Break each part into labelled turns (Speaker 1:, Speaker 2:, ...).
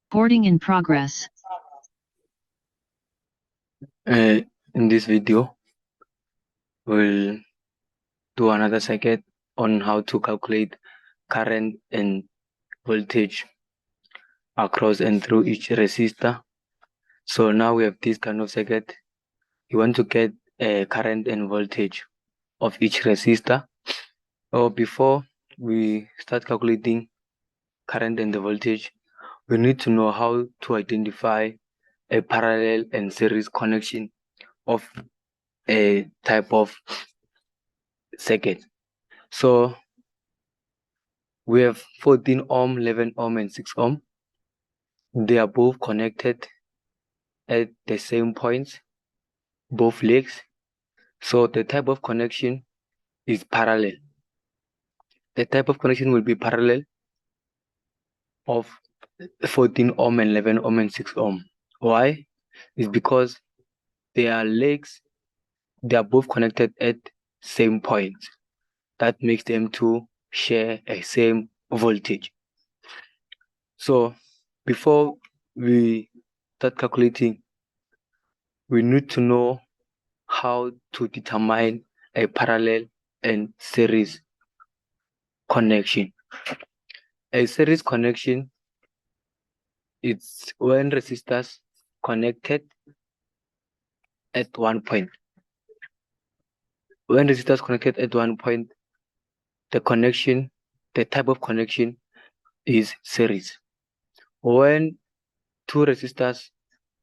Speaker 1: Boarding in progress.
Speaker 2: In this video, we'll do another circuit on how to calculate current and voltage across and through each resistor. So now we have this kind of circuit. You want to get a current and voltage of each resistor. Or before we start calculating current and the voltage, we need to know how to identify a parallel and series connection of a type of circuit. So we have 14 ohm, 11 ohm, and 6 ohm. They are both connected at the same points, both legs. So the type of connection is parallel. The type of connection will be parallel of 14 ohm and 11 ohm and 6 ohm. Why? It's because their legs, they are both connected at same points. That makes them to share a same voltage. So before we start calculating, we need to know how to determine a parallel and series connection. A series connection is when resistors connected at one point. When resistors connected at one point, the type of connection is series. When two resistors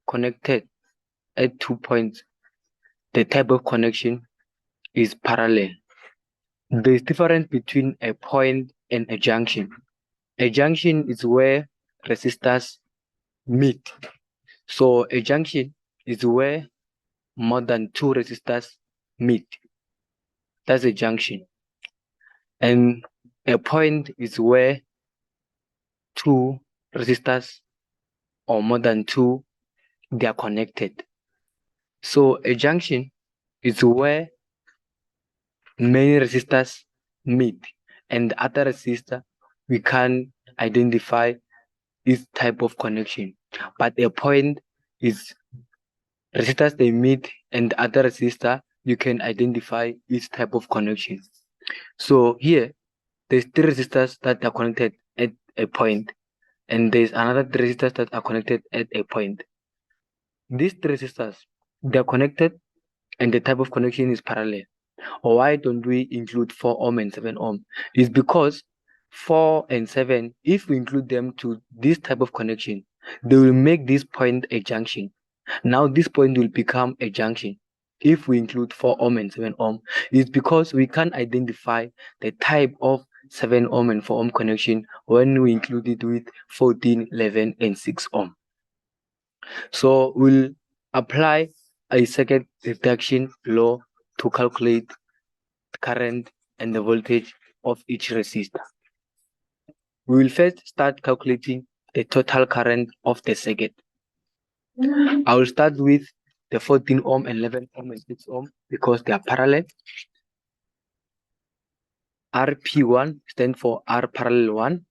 Speaker 2: connected at 2 points, the type of connection is parallel. There is difference between a point and a junction. A junction is where resistors meet. So a junction is where more than two resistors meet. That's a junction. And a point is where two resistors or more than two, they are connected. So a junction is where many resistors meet, and the other resistor, we can identify this type of connection. But a point is resistors they meet, and the other resistor, you can identify this type of connection. So here, there's three resistors that are connected at a point, and there's another three resistors that are connected at a point. These three resistors, they are connected, and the type of connection is parallel. Why don't we include 4 ohm and 7 ohm? It's because 4 and 7, if we include them to this type of connection, they will make this point a junction. Now this point will become a junction. If we include 4 ohm and 7 ohm, it's because we can identify the type of 7 ohm and 4 ohm connection when we include it with 14, 11, and 6 ohm. So we'll apply a circuit reduction law to calculate current and the voltage of each resistor. We will first start calculating the total current of the circuit. I will start with the 14 ohm, 11 ohm, and 6 ohm because they are parallel. RP1 stands for R parallel 1.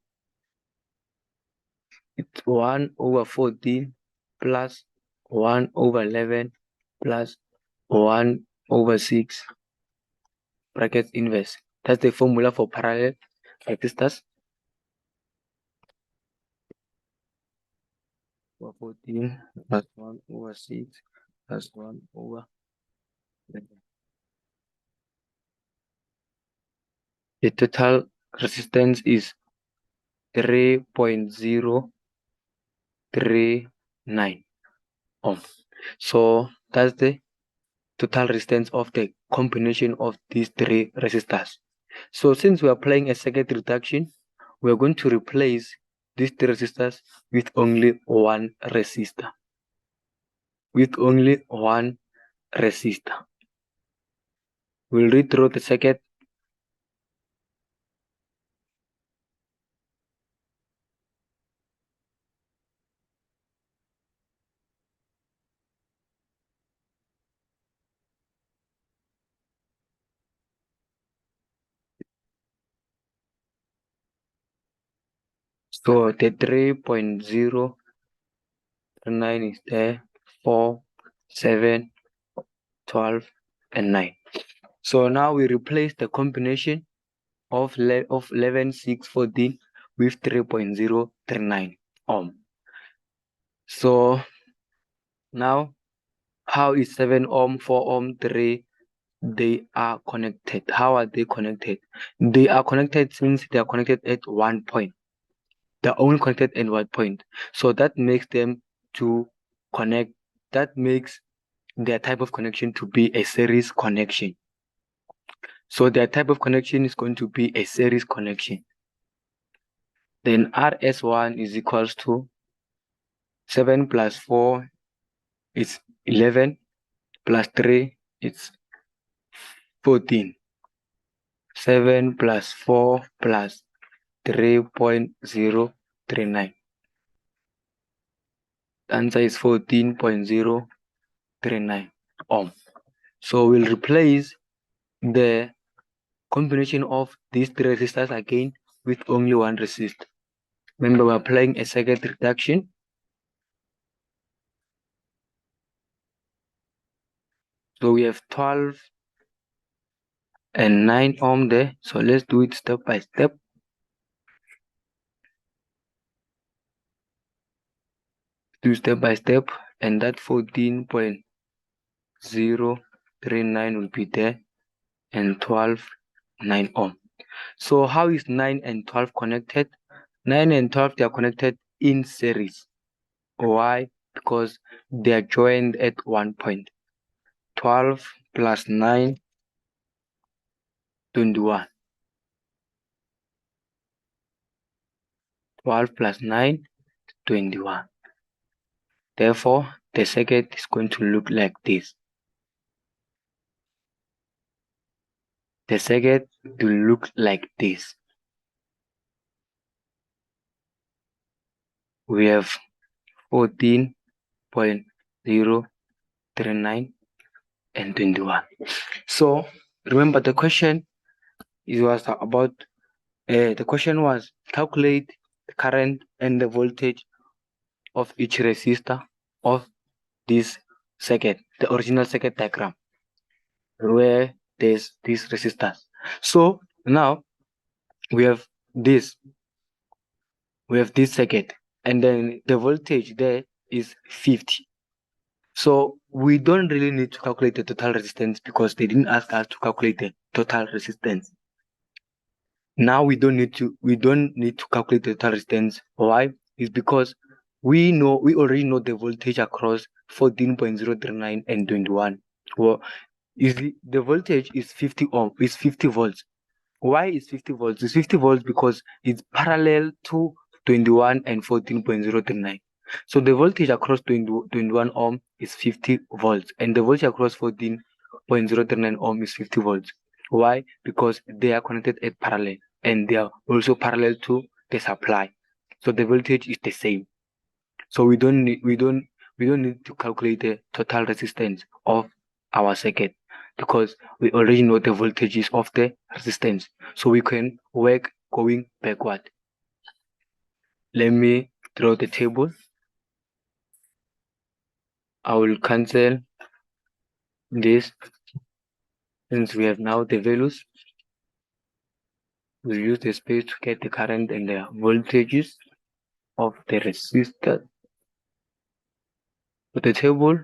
Speaker 2: It's 1 over 14 plus 1 over 11 plus 1 over 6 brackets inverse. That's the formula for parallel resistors. 14 plus 1 over 6 plus 1 over 11. The total resistance is 3.039 ohm. So that's the total resistance of the combination of these three resistors. So since we are applying a circuit reduction, we are going to replace these three resistors with only one resistor. With only one resistor. We'll read through the circuit. So the 3.0 9 is there, 4, 7, 12, and 9. So now we replace the combination of 11, 6, 14 with 3.039 ohm. So now, how is 7 ohm, 4 ohm, 3? They are connected. How are they connected? They are connected since they are connected at one point. They're only connected at one point. So that makes them to connect. That makes their type of connection to be a series connection. So their type of connection is going to be a series connection. Then RS1 is equals to 7 plus 4 is 11 plus 3 is 14. 7 plus 4 plus 3.039. The answer is 14.039 ohm. So we'll replace the combination of these three resistors again with only one resistor. Remember, we're applying a circuit reduction. So we have 12 and 9 ohm there. So let's do it step by step. Do step by step, and that 14.039 will be there, and 12, 9 ohm. So how is 9 and 12 connected? 9 and 12, they are connected in series. Why? Because they are joined at one point. 12 plus 9, 21. 12 plus 9, 21. Therefore, the circuit is going to look like this. The circuit will look like this. We have 14.039 and 21. So remember, the question was about the question was calculate the current and the voltage of each resistor of this circuit, the original circuit diagram, where there's these resistors. So now we have this circuit, and then the voltage there is 50. So we don't really need to calculate the total resistance because they didn't ask us to calculate the total resistance. Now we don't need to calculate the total resistance. Why? It's because we already know the voltage across 14.039 and 21. Well, the voltage is 50 ohm, is 50 volts. Why is 50 volts? It's 50 volts because it's parallel to 21 and 14.039. So the voltage across 21 ohm is 50 volts, and the voltage across 14.039 ohm is 50 volts. Why? Because they are connected at parallel, and they are also parallel to the supply. So the voltage is the same. So we don't need to calculate the total resistance of our circuit because we already know the voltages of the resistance. So we can work going backward. Let me draw the table. I will cancel this since we have now the values. We'll use the space to get the current and the voltages of the resistor. For the table,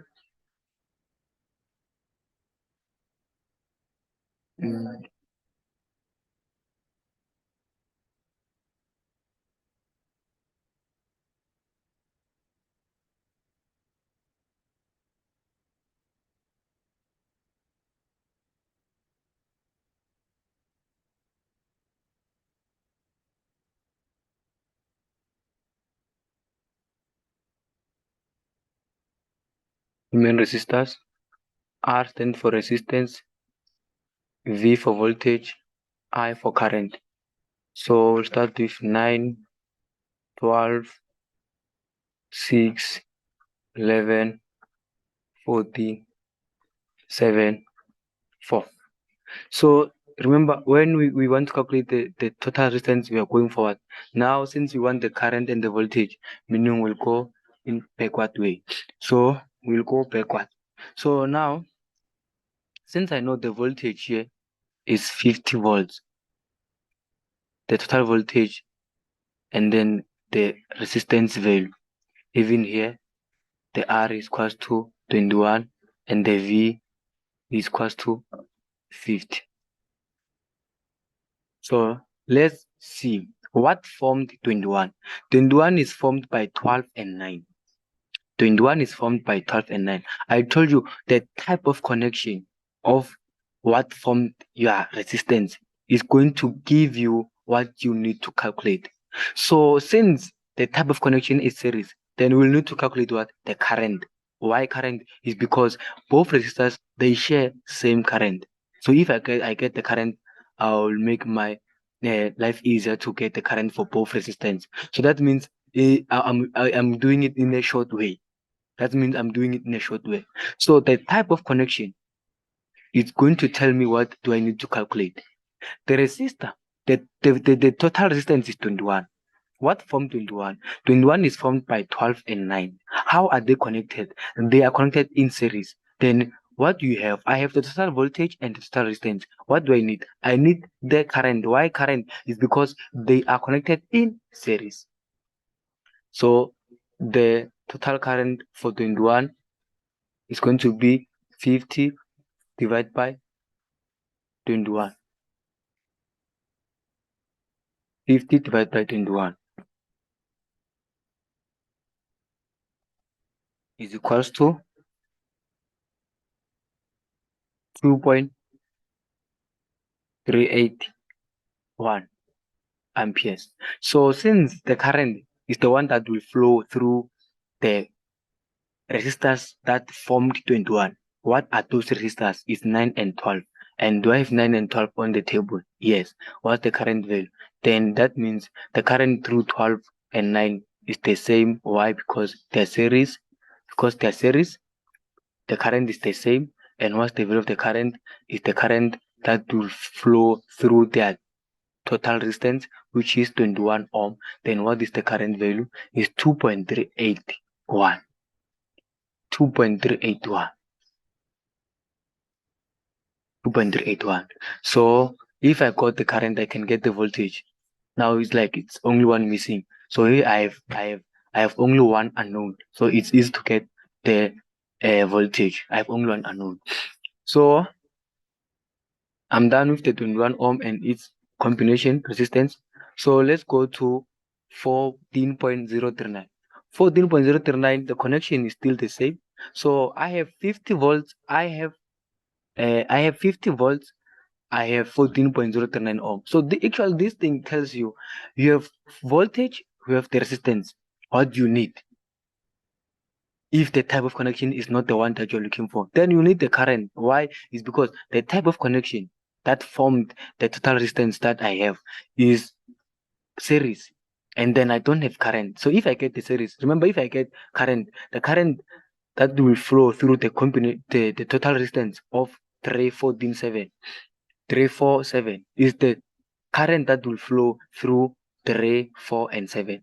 Speaker 2: main resistors. R stands for resistance, V for voltage, I for current. So we'll start with 9, 12, 6, 11, 14, 7, 4. So remember, when we want to calculate the total resistance, we are going forward. Now, since we want the current and the voltage, meaning we'll go in backward way. So we'll go backward. So now, since I know the voltage here is 50 volts, the total voltage, and then the resistance value, even here, the R is equals to 21 and the V is equals to 50. So let's see what formed 21. 21 is formed by 12 and 9. 21 is formed by 12 and 9. I told you the type of connection of what formed your resistance is going to give you what you need to calculate. So since the type of connection is series, then we'll need to calculate what? The current. Why current? Is because both resistors, they share same current. So if I get the current, I'll make my life easier to get the current for both resistance. So that means I'm doing it in a short way. That means I'm doing it in a short way. So the type of connection is going to tell me what do I need to calculate. The resistor, the total resistance is 21. What formed 21? 21 is formed by 12 and 9. How are they connected? They are connected in series. Then what do you have? I have the total voltage and the total resistance. What do I need? I need the current. Why current? Is because they are connected in series. So the total current for 21 is going to be 50 divided by 21. 50 divided by 21 is equals to 2.381 amperes. So since the current is the one that will flow through the resistors that formed 21, what are those resistors? Is 9 and 12. And do I have 9 and 12 on the table? Yes. What's the current value? Then that means the current through 12 and 9 is the same. Why? Because they're series. Because they're series, the current is the same. And what's the value of the current? Is the current that will flow through their total resistance, which is 21 ohm. Then what is the current value? Is 2.381. 2.381. 2.381. So if I got the current, I can get the voltage. Now it's like it's only one missing. So here I have only one unknown. So it's easy to get the voltage. I have only one unknown. So I'm done with the 21 ohm and its combination resistance. So let's go to 14.039. 14.039, the connection is still the same. So I have 50 volts. I have 50 volts. I have 14.039 ohm. So this thing tells you have voltage, you have the resistance. What you need? If the type of connection is not the one that you're looking for, then you need the current. Why? Is because the type of connection that formed the total resistance that I have is series. And then I don't have current. So if I get the series, remember, if I get current, the current that will flow through the total resistance of 347 is the current that will flow through 3, 4, and 7.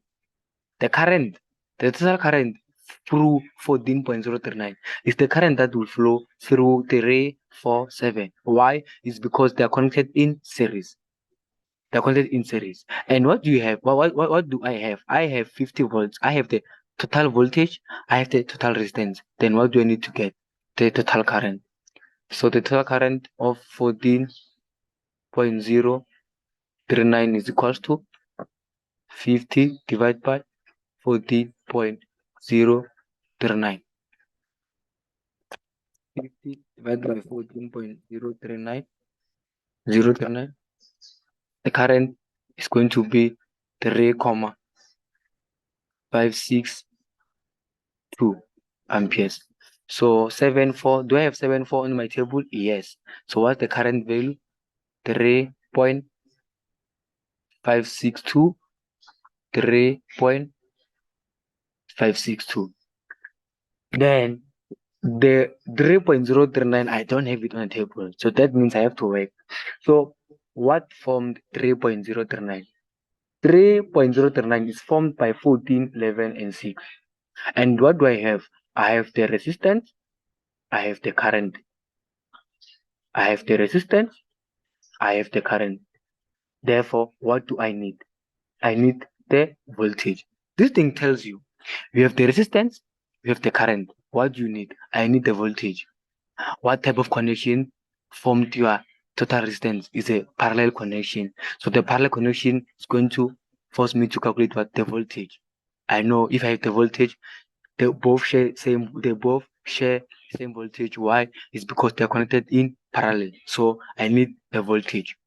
Speaker 2: The total current through 14.039 is the current that will flow through 3, 4, 7. Why? It's because they are connected in series. They're connected in series. And what do you have? What do I have? I have 50 volts. I have the total voltage. I have the total resistance. Then what do I need to get? The total current. So the total current of 14.039 is equals to 50 divided by 14.039. 50 divided by 14.039. The current is going to be 3,562 amperes. So 74. Do I have 74 on my table? Yes. So what's the current value? 3.562. 3.562. Then the 3.039, I don't have it on the table. So that means I have to work. So what formed 3.039? 3.039 is formed by 14, 11, and 6. And what do I have? I have the resistance, I have the current. I have the resistance, I have the current. Therefore, what do I need? I need the voltage. This thing tells you, you have the resistance, you have the current. What do you need? I need the voltage. What type of connection formed your total resistance? Is a parallel connection. So the parallel connection is going to force me to calculate what the voltage. I know if I have the voltage, they both share same voltage. Why? It's because they're connected in parallel. So I need a voltage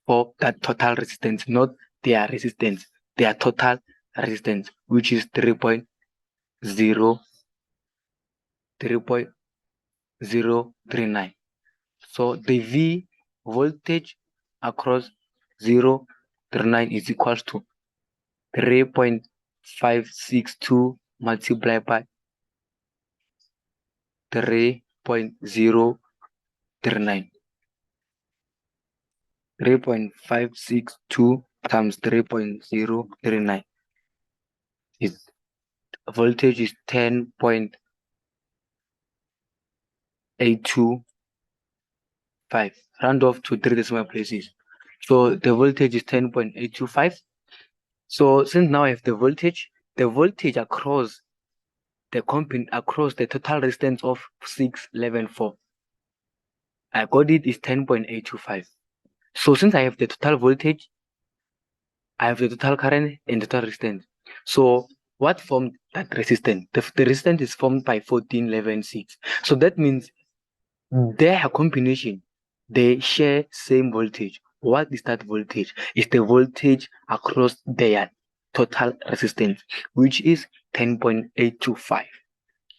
Speaker 2: for that total resistance, not their resistance, their total resistance, which is 3.039. So the V voltage across 039 is equals to 3.562 multiplied by 3.039. 3.562 times 3.039 is voltage is 10.825. Round off to 3 decimal places. So the voltage is 10.825. So since now I have the voltage across across the total resistance of 611.4. I got it is 10.825. So since I have the total voltage, I have the total current and the total resistance. So what formed that resistance? The resistance is formed by 14.11.6. So that means their combination, they share same voltage. What is that voltage? It's the voltage across their total resistance, which is 10.825.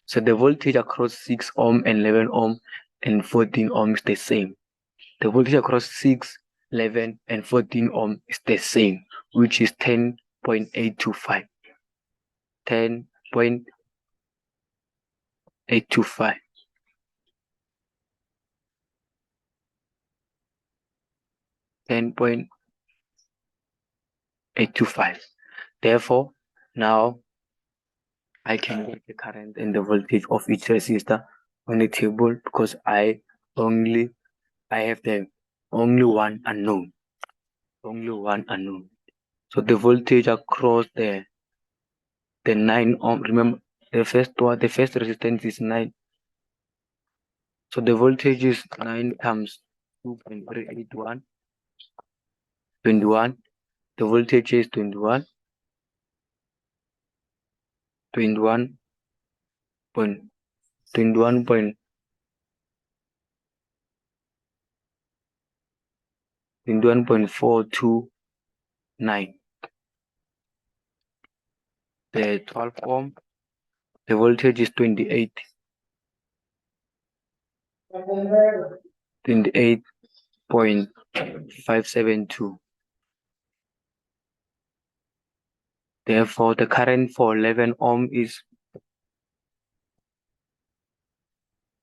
Speaker 2: So the voltage across 6 ohm and 11 ohm and 14 ohm is the same. The voltage across 6, 11 and 14 ohm is the same, which is 10.825. 10.825. 10.825. Therefore, now I can get the current and the voltage of each resistor on the table because I have the only one unknown. Only one unknown. So the voltage across the 9 ohm, remember the first resistance is 9. So the voltage is 9 times 2.381, 21. The voltage is 21, 21 point 21 point 21.429. The 12 ohm, the voltage is 28.572. Therefore, the current for 11 ohm is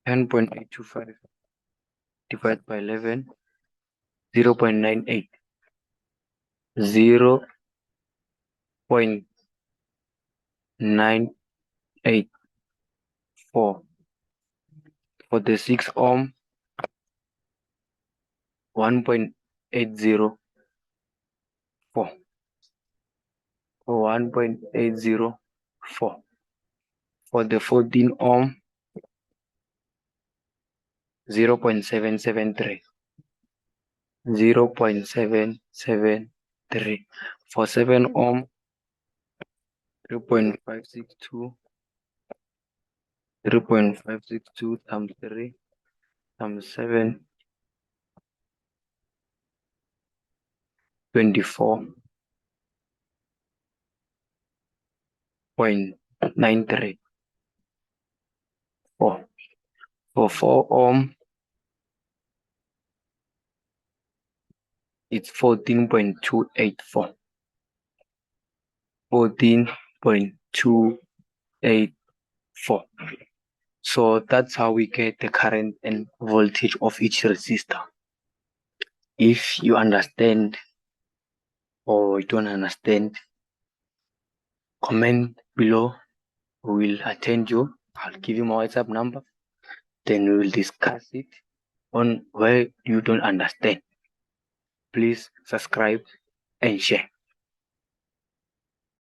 Speaker 2: 10.825 divided by 11, 0.98. 0.984. For the 6 ohm, 1.804. For 1.804. For the 14 ohm, 0.773. 0.773. For 7 ohm, 0.562. 0.562 times 3 times 7, 24.93. For 4 ohm, it's 14.284. 14.284. So that's how we get the current and voltage of each resistor. If you understand or you don't understand, comment below we will attend you. I'll give you my WhatsApp number. Then we will discuss it on where you don't understand. Please subscribe and share.